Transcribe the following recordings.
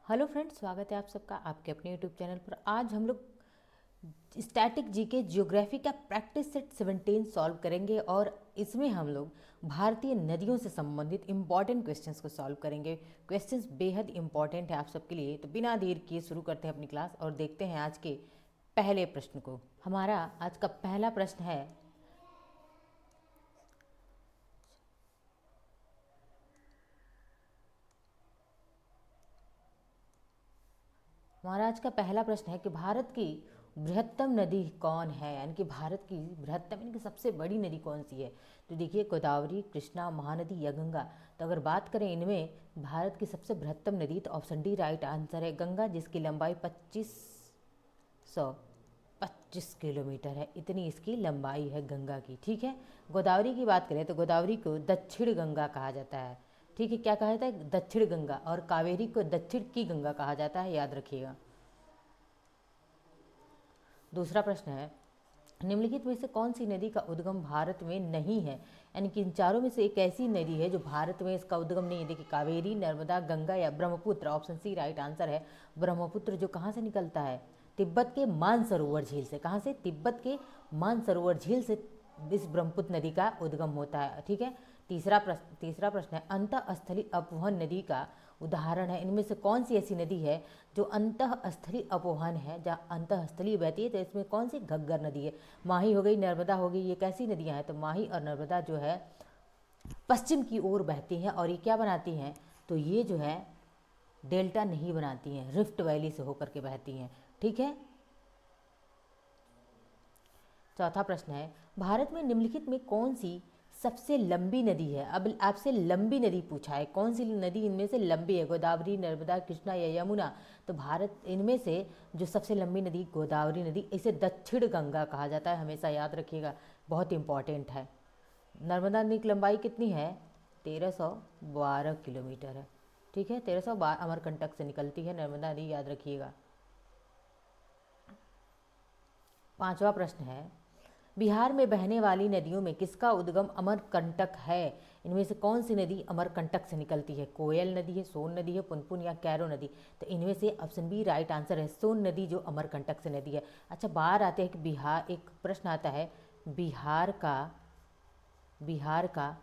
Hello friends, स्वागत है आप सबका आपके अपने यूट्यूब चैनल पर। आज हम लोग स्टैटिक जीके ज्योग्राफी का प्रैक्टिस सेट 17 सॉल्व करेंगे और इसमें हम लोग भारतीय नदियों से संबंधित इंपॉर्टेंट क्वेश्चंस को सॉल्व करेंगे। क्वेश्चंस बेहद इंपॉर्टेंट है आप सबके लिए, तो बिना देर किए शुरू करते हैं अपनी क्लास और देखते हैं आज के पहले प्रश्न को। हमारा आज का पहला प्रश्न है, हमारा आज का पहला प्रश्न है कि भारत की बृहत्तम नदी कौन है, यानी कि भारत की बृहत्तम यानी कि सबसे बड़ी नदी कौन सी है। तो देखिए, गोदावरी, कृष्णा, महानदी या गंगा। तो अगर बात करें इनमें भारत की सबसे बृहत्तम नदी, तो ऑप्शन डी राइट आंसर है गंगा, जिसकी लंबाई 2525 किलोमीटर है। इतनी इसकी लंबाई है गंगा की। ठीक है, गोदावरी की बात करें तो गोदावरी को दक्षिण गंगा कहा जाता है। ठीक है, क्या कहा जाता है? दक्षिण गंगा। और कावेरी को दक्षिण की गंगा कहा जाता है, याद रखिएगा। दूसरा प्रश्न है, निम्नलिखित में से कौन सी नदी का उद्गम भारत में नहीं है, यानी कि इन चारों में से एक ऐसी नदी है जो भारत में इसका उद्गम नहीं है। देखिए, कावेरी, नर्मदा, गंगा या Brahmaputra. Option C right answer है ब्रह्मपुत्र, जो कहाँ से निकलता है? तिब्बत के मानसरोवर झील से। कहाँ से? तिब्बत के मानसरोवर झील से इस ब्रह्मपुत्र नदी का उद्गम होता है। ठीक है, तीसरा प्रश्न है, अंतःस्थलीय अपवहन नदी का उदाहरण है। इनमें से कौन सी ऐसी नदी है जो अंतःस्थलीय अपवहन है, जहाँ अंतःस्थलीय बहती है? तो इसमें कौन सी? घग्गर नदी है। माही हो गई, नर्मदा हो गई, ये कैसी नदियाँ हैं? तो माही और नर्मदा जो है पश्चिम की ओर बहती हैं और ये क्या बनाती हैं? तो ये जो है डेल्टा नहीं बनाती हैं, रिफ्ट वैली से होकर के बहती हैं। ठीक है, चौथा प्रश्न है, भारत में निम्नलिखित में कौन सी सबसे लंबी नदी है? अब आपसे लंबी नदी पूछा है, कौन सी नदी इनमें से लंबी है? गोदावरी, नर्मदा, कृष्णा या यमुना। तो भारत इनमें से जो सबसे लंबी नदी गोदावरी नदी, इसे दक्षिण गंगा कहा जाता है, हमेशा याद रखिएगा, बहुत इंपॉर्टेंट है। नर्मदा नदी की लंबाई कितनी है? 1312 किलोमीटर है। ठीक है, 1312 अमरकंटक से निकलती है नर्मदा नदी, याद रखिएगा। पांचवा प्रश्न है, बिहार में बहने वाली नदियों में किसका उद्गम अमरकंटक है? इनमें से कौन सी नदी अमरकंटक से निकलती है? कोयल नदी है, सोन नदी है, पुनपुन या कैरो नदी। तो इनमें से ऑप्शन बी राइट आंसर है सोन नदी, जो अमरकंटक से नदी है। अच्छा, बाहर आते हैं कि बिहार, एक प्रश्न आता है, बिहार का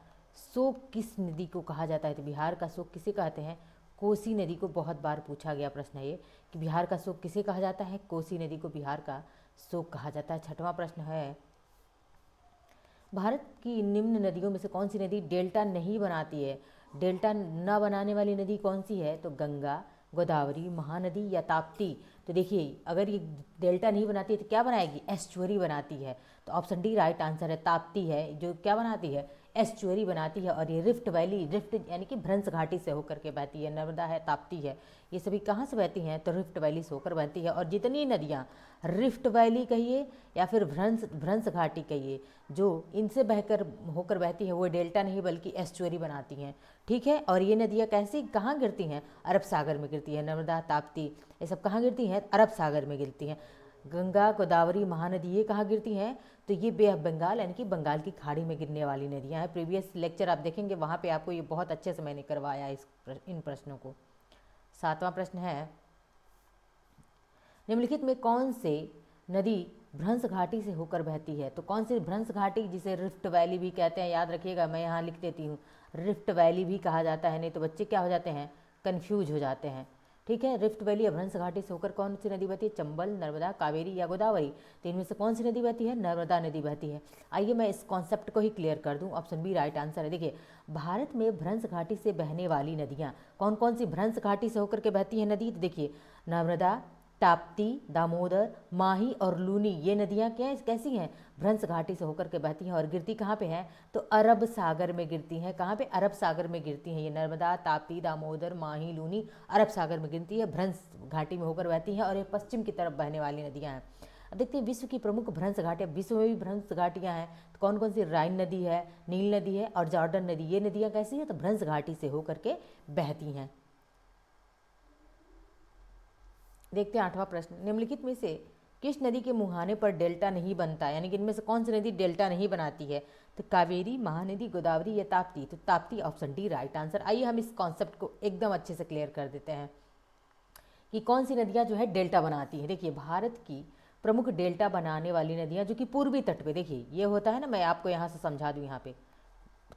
शोक किस नदी को कहा जाता है? तो बिहार का शोक किसे कहते हैं? कोसी नदी को। बहुत बार पूछा गया प्रश्न है ये कि बिहार का शोक किसे कहा जाता है? कोसी नदी को बिहार का शोक कहा जाता है। छठवां प्रश्न है, भारत की निम्न नदियों में से कौन सी नदी डेल्टा नहीं बनाती है? डेल्टा न बनाने वाली नदी कौन सी है? तो गंगा, गोदावरी, महानदी या ताप्ती। तो देखिए, अगर ये डेल्टा नहीं बनाती है तो क्या बनाएगी? एस्चुअरी बनाती है। तो ऑप्शन डी राइट आंसर है, ताप्ती है जो क्या बनाती है? एस्चुअरी बनाती है। और ये रिफ्ट वैली, रिफ्ट यानी कि भ्रंश घाटी से होकर के बहती है। नर्मदा है, ताप्ती है, ये सभी कहाँ से बहती हैं? तो रिफ्ट वैली से होकर बहती है। और जितनी नदियाँ रिफ्ट वैली कहिए या फिर भ्रंश भ्रंश घाटी कहिए, जो इनसे बहकर होकर बहती है, वो डेल्टा नहीं बल्कि एस्चुअरी बनाती हैं। ठीक है, और ये नदियाँ कैसी कहाँ गिरती हैं? अरब सागर में गिरती है। नर्मदा, ताप्ती, ये सब कहाँ गिरती हैं? अरब सागर में गिरती हैं। गंगा, गोदावरी, महानदी ये कहाँ गिरती हैं? तो ये बे ऑफ बंगाल यानी कि बंगाल की खाड़ी में गिरने वाली नदियाँ हैं। प्रीवियस लेक्चर आप देखेंगे, वहाँ पे आपको ये बहुत अच्छे से मैंने करवाया इन प्रश्नों को। सातवां प्रश्न है, निम्नलिखित में कौन से नदी भ्रंश घाटी से होकर बहती है? तो कौन सी भ्रंश घाटी, जिसे रिफ्ट वैली भी कहते हैं, याद रखिएगा, मैं यहाँ लिख देती हूँ, रिफ्ट वैली भी कहा जाता है, नहीं तो बच्चे क्या हो जाते हैं? कन्फ्यूज हो जाते हैं। ठीक है, रिफ्ट वैली या भ्रंश घाटी से होकर कौन सी नदी बहती है? चंबल, नर्मदा, कावेरी या गोदावरी। तो इनमें से कौन सी नदी बहती है? नर्मदा नदी बहती है। आइए मैं इस कॉन्सेप्ट को ही क्लियर कर दूं। ऑप्शन बी राइट आंसर है। देखिए, भारत में भ्रंश घाटी से बहने वाली नदियाँ कौन कौन सी भ्रंश घाटी से होकर के बहती है नदी? तो देखिए, नर्मदा, ताप्ती, दामोदर, माही और लूनी, ये नदियाँ कैसी हैं? भ्रंश घाटी से होकर के बहती हैं और गिरती कहाँ पे हैं? तो अरब सागर में गिरती हैं। कहाँ पे? अरब सागर में गिरती हैं। ये नर्मदा, ताप्ती, दामोदर, माही, लूनी अरब सागर में गिरती है, भ्रंश घाटी में होकर बहती हैं और ये पश्चिम की तरफ बहने वाली नदियाँ हैं। अब देखते हैं विश्व की प्रमुख भ्रंश घाटियाँ। विश्व में भी भ्रंश घाटियाँ हैं, तो कौन कौन सी? राइन नदी है, नील नदी है और जॉर्डन नदी। ये नदियाँ कैसी हैं? तो भ्रंश घाटी से होकर के बहती हैं। देखते हैं आठवां प्रश्न, निम्नलिखित में से किस नदी के मुहाने पर डेल्टा नहीं बनता, यानी कि इनमें से कौन सी नदी डेल्टा नहीं बनाती है? तो कावेरी, महानदी, गोदावरी या ताप्ती। तो Tapti, option D right answer. आइए हम इस कॉन्सेप्ट को एकदम अच्छे से क्लियर कर देते हैं। कि कौन सी नदियाँ जो है डेल्टा बनाती हैं। देखिए भारत की प्रमुख डेल्टा बनाने वाली नदियाँ जो कि पूर्वी तट पे, देखिए ये होता है ना, मैं आपको यहाँ से समझा दूँ, यहाँ पे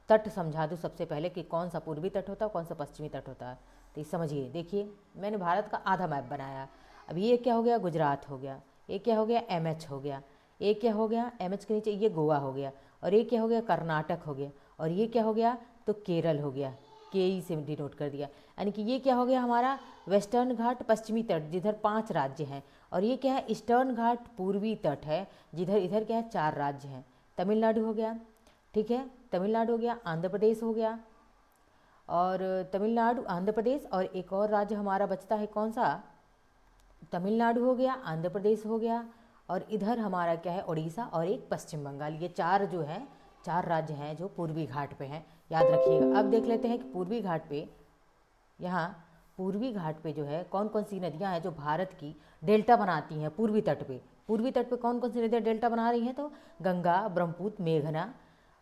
तट समझा दूँ सबसे पहले कि कौन सा पूर्वी तट होता है कौन सा पश्चिमी तट होता है। तो ये समझिए, देखिए मैंने भारत का आधा मैप बनाया। अब ये क्या हो गया, गुजरात हो गया, ये क्या हो गया, एमएच हो गया, ये क्या हो गया, एमएच के नीचे ये गोवा हो गया, और ये क्या हो गया, कर्नाटक हो गया, और ये क्या हो गया, तो केरल हो गया, के ई से डिनोट कर दिया। यानी कि ये क्या हो गया हमारा वेस्टर्न घाट पश्चिमी तट, जिधर 5 राज्य हैं, और ये क्या है, ईस्टर्न घाट पूर्वी तट है, जिधर इधर क्या है 4 राज्य हैं। तमिलनाडु हो गया, ठीक है, तमिलनाडु हो गया, आंध्र प्रदेश हो गया, और तमिलनाडु आंध्र प्रदेश, और एक और राज्य हमारा बचता है कौन सा, तमिलनाडु हो गया, आंध्र प्रदेश हो गया, और इधर हमारा क्या है, उड़ीसा, और एक पश्चिम बंगाल। ये 4 जो हैं 4 राज्य हैं जो पूर्वी घाट पे हैं, याद रखिएगा। अब देख लेते हैं कि पूर्वी घाट पे, यहाँ पूर्वी घाट पे जो है कौन कौन सी नदियाँ हैं जो भारत की डेल्टा बनाती हैं पूर्वी तट पे। पूर्वी तट पे कौन कौन सी नदियाँ डेल्टा बना रही हैं, तो गंगा, ब्रह्मपुत्र, मेघना,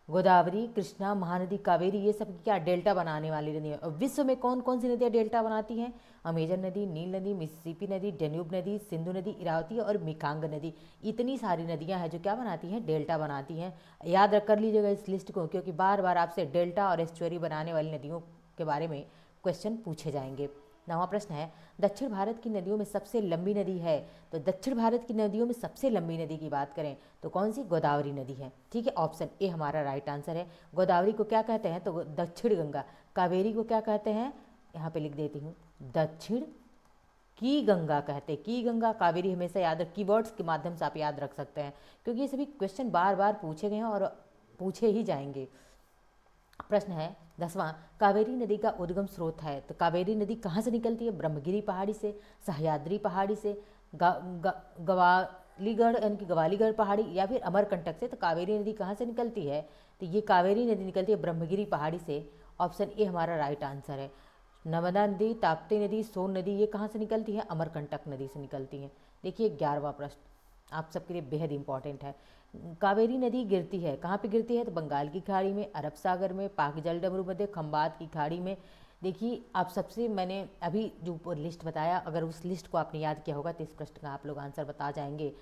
गोदावरी, कृष्णा, महानदी, कावेरी, ये सब क्या डेल्टा बनाने वाली नदी है। और विश्व में कौन कौन सी नदियाँ डेल्टा बनाती हैं, अमेजन नदी, नील नदी, मिसिसिपी नदी, डेन्यूब नदी, सिंधु नदी, इरावती और मिकांग नदी। इतनी सारी नदियाँ हैं जो क्या बनाती हैं, डेल्टा बनाती हैं। याद रख कर लीजिएगा इस लिस्ट को, क्योंकि बार बार आपसे डेल्टा और एस्चुअरी बनाने वाली नदियों के बारे में क्वेश्चन पूछे जाएंगे। 9वां प्रश्न है, दक्षिण भारत की नदियों में सबसे लंबी नदी है। तो दक्षिण भारत की नदियों में सबसे लंबी नदी की बात करें तो कौन सी, गोदावरी नदी है। ठीक है, ऑप्शन ए हमारा राइट आंसर है। गोदावरी को क्या कहते हैं, तो दक्षिण गंगा। कावेरी को क्या कहते हैं, यहाँ पे लिख देती हूँ, दक्षिण की गंगा कहते हैं। की गंगा, कावेरी हमेशा याद रख, कीवर्ड्स के माध्यम से आप याद रख सकते हैं, क्योंकि ये सभी क्वेश्चन बार बार पूछे गए हैं और पूछे ही जाएंगे। प्रश्न है 10वां, कावेरी नदी का उद्गम स्रोत है। तो कावेरी नदी कहाँ से निकलती है, ब्रह्मगिरी पहाड़ी से, सह्याद्री पहाड़ी से, गवालीगढ़ यानी कि गवालीगढ़ पहाड़ी, या फिर अमरकंटक से। तो कावेरी नदी कहाँ से निकलती है, तो ये कावेरी नदी निकलती है ब्रह्मगिरी पहाड़ी से। ऑप्शन ए हमारा राइट आंसर है। नर्मदा नदी, ताप्ती नदी, सोन नदी, ये कहाँ से निकलती है, अमरकंटक नदी से निकलती हैं। देखिए 11वां प्रश्न आप सबके लिए बेहद इंपॉर्टेंट है। कावेरी नदी गिरती है कहाँ पे गिरती है, तो बंगाल की खाड़ी में, अरब सागर में, पाक जलडमरू मध्य, खंबात की खाड़ी में। देखिए आप सबसे मैंने अभी जो लिस्ट बताया, अगर उस लिस्ट को आपने याद किया होगा तो इस प्रश्न का आप लोग आंसर बता जाएंगे।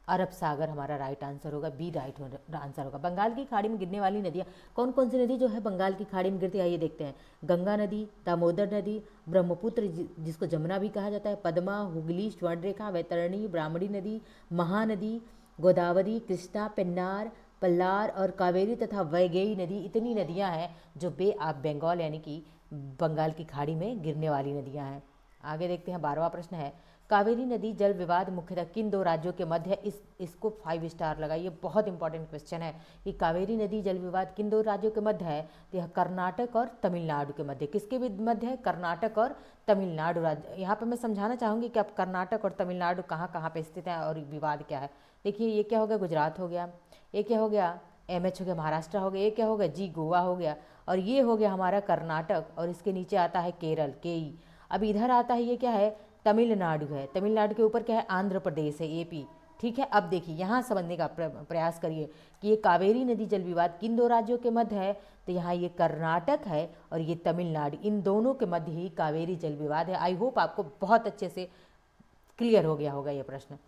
अरब सागर हमारा राइट आंसर होगा, बी राइट आंसर होगा। बंगाल की खाड़ी में गिरने वाली नदियाँ कौन कौन सी नदी जो है बंगाल की खाड़ी में गिरती है, आइए देखते हैं। गंगा नदी, दामोदर नदी, ब्रह्मपुत्र जिसको जमुना भी कहा जाता है, पद्मा, हुगली, स्वर्णरेखा, वैतरणी, ब्राह्मणी नदी, महानदी, गोदावरी, कृष्णा, पेन्नार, पल्लार और कावेरी तथा वैगई नदी। इतनी नदियां हैं जो बे ऑफ बंगाल यानी कि बंगाल की खाड़ी में गिरने वाली नदियां हैं। आगे देखते हैं 12वां प्रश्न है, कावेरी नदी जल विवाद मुख्यतः किन 2 राज्यों के मध्य है। इसको 5 स्टार लगाइए, बहुत इंपॉर्टेंट क्वेश्चन है कि कावेरी नदी जल विवाद किन 2 राज्यों के मध्य है। तो यह कर्नाटक और तमिलनाडु के मध्य, किसके मध्य है, कर्नाटक और तमिलनाडु राज्य। यहाँ पर मैं समझाना चाहूँगी कि अब कर्नाटक और तमिलनाडु कहाँ कहाँ पे स्थित है और विवाद क्या है। देखिए ये क्या हो गया, गुजरात हो गया, ये क्या हो गया, एमएच हो गया, महाराष्ट्र हो गया, ये क्या हो गया, जी गोवा हो गया, और ये हो गया हमारा कर्नाटक, और इसके नीचे आता है केरल, केई। अब इधर आता है ये क्या है, तमिलनाडु है, तमिलनाडु के ऊपर क्या है, आंध्र प्रदेश है, एपी। ठीक है, अब देखिए यहाँ समझने का प्रयास करिए कि ये कावेरी नदी जल विवाद किन 2 राज्यों के मध्य है। तो यहाँ ये कर्नाटक है और ये तमिलनाडु, इन दोनों के मध्य ही कावेरी जल विवाद है। आई होप आपको बहुत अच्छे से क्लियर हो गया होगा ये प्रश्न।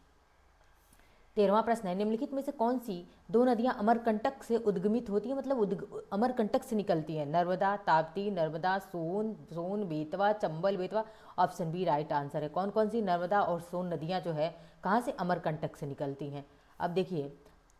13वां प्रश्न है, निम्नलिखित में से कौन सी 2 नदियां अमरकंटक से उद्गमित होती हैं, मतलब अमरकंटक से निकलती हैं। Narmada, Tapti, Narmada, Son, Betwa, Chambal, Betwa. Option B right answer है। कौन कौन सी नर्मदा और सोन नदियां जो है कहाँ से, अमरकंटक से निकलती हैं। अब देखिए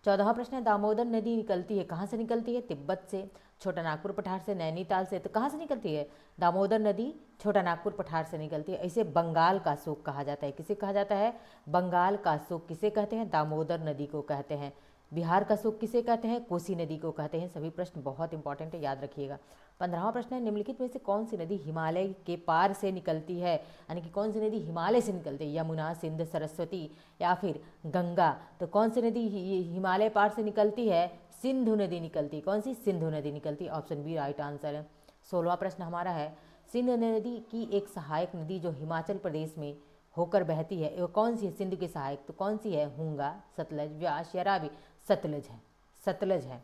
14वां प्रश्न है, दामोदर नदी निकलती है कहाँ से निकलती है, तिब्बत से, छोटा नागपुर पठार से, नैनीताल से। तो कहाँ से निकलती है, दामोदर नदी छोटा नागपुर पठार से निकलती है। इसे बंगाल का शोक कहा जाता है। किसे कहा जाता है, बंगाल का शोक किसे कहते हैं, दामोदर नदी को कहते हैं। बिहार का शोक किसे कहते हैं, कोसी नदी को कहते हैं। सभी प्रश्न बहुत इंपॉर्टेंट है, याद रखिएगा। 15वां प्रश्न है, निम्नलिखित में से कौन सी नदी हिमालय के पार से निकलती है, यानी कि कौन सी नदी हिमालय से निकलती है, यमुना, सिंध, सरस्वती या फिर गंगा। तो कौन सी नदी हिमालय पार से निकलती है, सिंधु नदी निकलती है। कौन सी, सिंधु नदी निकलती है। ऑप्शन बी राइट आंसर है। 16वां प्रश्न हमारा है, सिंध नदी की एक सहायक नदी जो हिमाचल प्रदेश में होकर बहती है, वो कौन सी है, सिंध की सहायक, तो कौन सी है, हुंगा, सतलज, व्यास या रावी। सतलज है, सतलज है।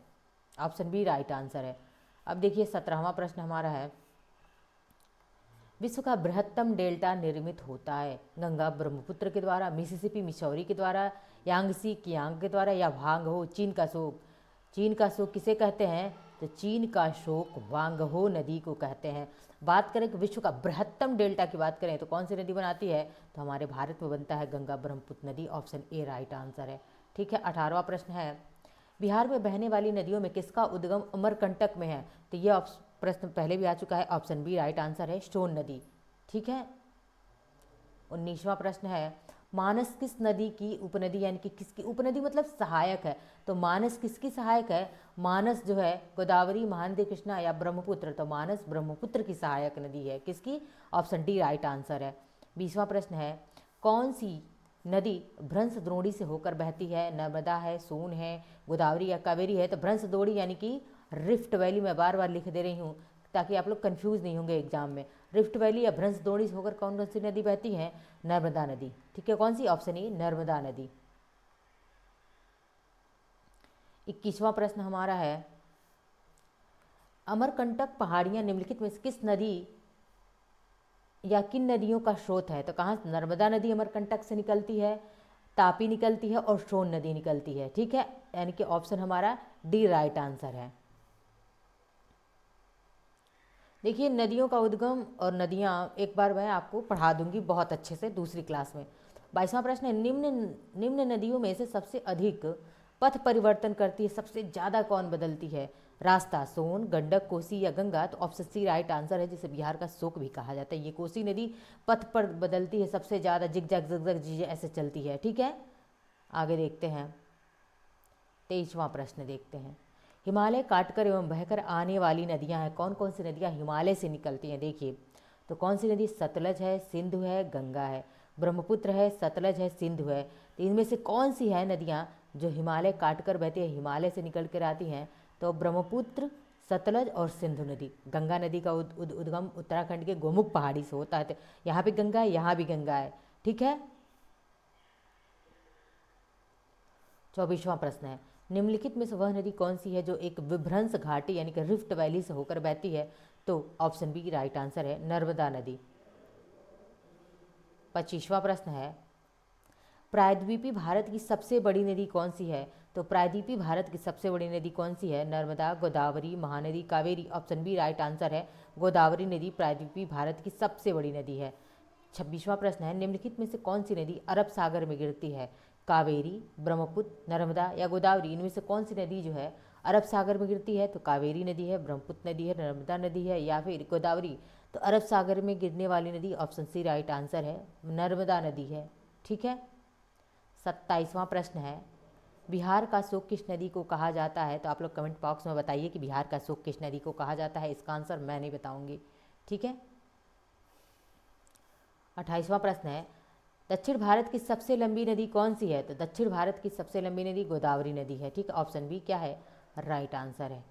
ऑप्शन बी राइट आंसर है। अब देखिए 17वां प्रश्न हमारा है, विश्व का बृहत्तम डेल्टा निर्मित होता है? गंगा ब्रह्मपुत्र के द्वारा, मिसिसिपी मिसौरी के द्वारा, यांगसी कियांग के द्वारा, या वांगहो चीन का शोक? चीन का शोक किसे कहते हैं? तो चीन का शोक वांगहो नदी को कहते हैं। बात करें कि विश्व का बृहत्तम डेल्टा की बात करें तो कौन सी नदी बनाती है? तो हमारे भारत में बनता है गंगा ब्रह्मपुत्र नदी। ऑप्शन ए राइट आंसर है। ठीक है, 18वां प्रश्न है, बिहार में बहने वाली नदियों में किसका उद्गम अमरकंटक में है? तो ये प्रश्न पहले भी आ चुका है। ऑप्शन बी राइट आंसर है, सोन नदी। ठीक है, 19वां प्रश्न है, मानस किस नदी की उपनदी, यानी कि किसकी उपनदी मतलब सहायक है? तो मानस किसकी सहायक है? मानस जो है गोदावरी, महानदी, कृष्णा या ब्रह्मपुत्र? तो मानस ब्रह्मपुत्र की सहायक नदी है। किसकी? ऑप्शन डी राइट आंसर है। 20वां प्रश्न है, कौन सी नदी भ्रंश द्रोणी से होकर बहती है? नर्मदा है, सोन है, गोदावरी या कावेरी है? तो भ्रंश द्रोणी यानी कि रिफ्ट वैली, मैं बार बार लिख दे रही हूँ ताकि आप लोग कंफ्यूज नहीं होंगे एग्जाम में। रिफ्ट वैली या भ्रंश द्रोणी से होकर कौन कौन सी नदी बहती है? नर्मदा नदी। ठीक है, कौन सी? ऑप्शन ए नर्मदा नदी। 21वां प्रश्न हमारा है, अमरकंटक पहाड़ियां निम्नलिखित में से किस नदी या किन नदियों का स्रोत है? तो कहाँ? नर्मदा नदी अमरकंटक से निकलती है, तापी निकलती है और सोन नदी निकलती है। ठीक है, यानी कि ऑप्शन हमारा डी राइट आंसर है। देखिए, नदियों का उद्गम और नदियाँ एक बार मैं आपको पढ़ा दूंगी बहुत अच्छे से दूसरी क्लास में। 22वां प्रश्न है, निम्न नदियों में से सबसे अधिक पथ परिवर्तन करती है, सबसे ज़्यादा कौन बदलती है रास्ता? सोन, गंडक, कोसी या गंगा? तो ऑप्शन सी राइट आंसर है, जिसे बिहार का शोक भी कहा जाता है। ये कोसी नदी पथ पर बदलती है, सबसे ज़्यादा जिगजैग जिगजैग जी ऐसे चलती है। ठीक है, आगे देखते हैं। 23वां प्रश्न देखते हैं, हिमालय काटकर एवं बहकर आने वाली नदियां हैं। कौन कौन सी नदियां हिमालय से निकलती हैं? देखिए, तो कौन सी नदी? सतलज है, सिंधु है, गंगा है, ब्रह्मपुत्र है, सतलज है, सिंधु है। तो इनमें से कौन सी है नदियां जो हिमालय काटकर बहती है, हिमालय से निकल कर आती हैं? तो ब्रह्मपुत्र, सतलज और सिंधु नदी। गंगा नदी का उद्गम उत्तराखंड के गोमुख पहाड़ी से होता है। तो यहाँ भी गंगा है, यहाँ भी गंगा है। ठीक है, 24वां प्रश्न है, निम्नलिखित में से वह नदी कौन सी है जो एक विभ्रंश घाटी यानी कि रिफ्ट वैली से होकर बहती है? तो ऑप्शन बी राइट आंसर है, नर्मदा नदी। 25वां प्रश्न है, प्रायद्वीपी भारत की सबसे बड़ी नदी कौन सी है? तो प्रायद्वीपी भारत की सबसे बड़ी नदी कौन सी है? Narmada, Godavari, Mahanadi, Kaveri? Option B right answer है, गोदावरी नदी प्रायद्वीपी भारत की सबसे बड़ी नदी है। 26वां प्रश्न है, निम्नलिखित में से कौन सी नदी अरब सागर में गिरती है? कावेरी, ब्रह्मपुत्र, नर्मदा या गोदावरी? इनमें से कौन सी नदी जो है अरब सागर में गिरती है? तो कावेरी नदी है, ब्रह्मपुत्र नदी है, नर्मदा नदी है या फिर गोदावरी? तो अरब सागर में गिरने वाली नदी ऑप्शन सी राइट आंसर है, नर्मदा नदी है। ठीक है, 27वां प्रश्न है, बिहार का शोक किस नदी को कहा जाता है? तो आप लोग कमेंट बॉक्स में बताइए कि बिहार का शोक किस नदी को कहा जाता है। इसका आंसर मैं नहीं बताऊंगी। ठीक है, 28वां प्रश्न है, दक्षिण भारत की सबसे लंबी नदी कौन सी है? तो दक्षिण भारत की सबसे लंबी नदी गोदावरी नदी है। ठीक है, ऑप्शन बी क्या है? राइट आंसर है।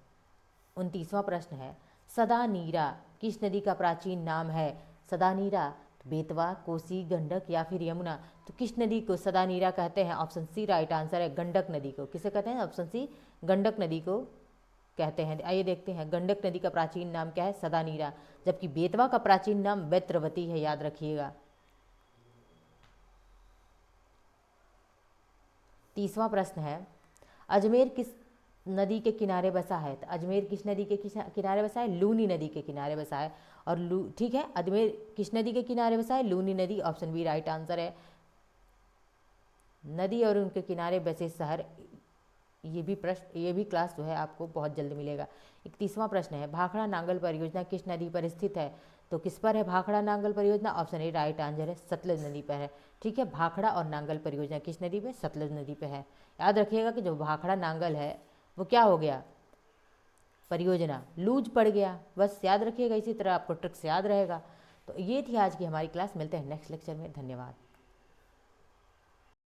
29वां प्रश्न है, सदा नीरा किस नदी का प्राचीन नाम है? सदा नीरा बेतवा, कोसी, गंडक या फिर यमुना? तो किस नदी को सदा नीरा कहते हैं? ऑप्शन सी राइट आंसर है, गंडक नदी को। किसे कहते हैं? ऑप्शन सी गंडक नदी को कहते हैं। आइए देखते हैं, गंडक नदी का प्राचीन नाम क्या है? सदा नीरा। जबकि बेतवा का प्राचीन नाम बैत्रवती है, याद रखिएगा। 30वां प्रश्न है, अजमेर किस नदी के किनारे बसा है? तो अजमेर किस नदी के किनारे बसा है? लूनी नदी के किनारे बसा है। और ठीक है, अजमेर किस नदी के किनारे बसा है? लूनी नदी। ऑप्शन बी राइट आंसर है। नदी और उनके किनारे बसे शहर, ये भी क्लास जो है आपको बहुत जल्द मिलेगा। 31वां प्रश्न है, भाखड़ा नांगल परियोजना किस नदी पर स्थित है? तो किस पर है भाखड़ा नांगल परियोजना? ऑप्शन ए राइट आंसर है, सतलज नदी पर है। ठीक है, भाखड़ा और नांगल परियोजना किस नदी पे? सतलज नदी पे है। याद रखिएगा कि जो भाखड़ा नांगल है वो क्या हो गया? परियोजना लूज पड़ गया। बस याद रखिएगा, इसी तरह आपको ट्रिक्स याद रहेगा। तो ये थी आज की हमारी क्लास। मिलते हैं नेक्स्ट लेक्चर में। धन्यवाद।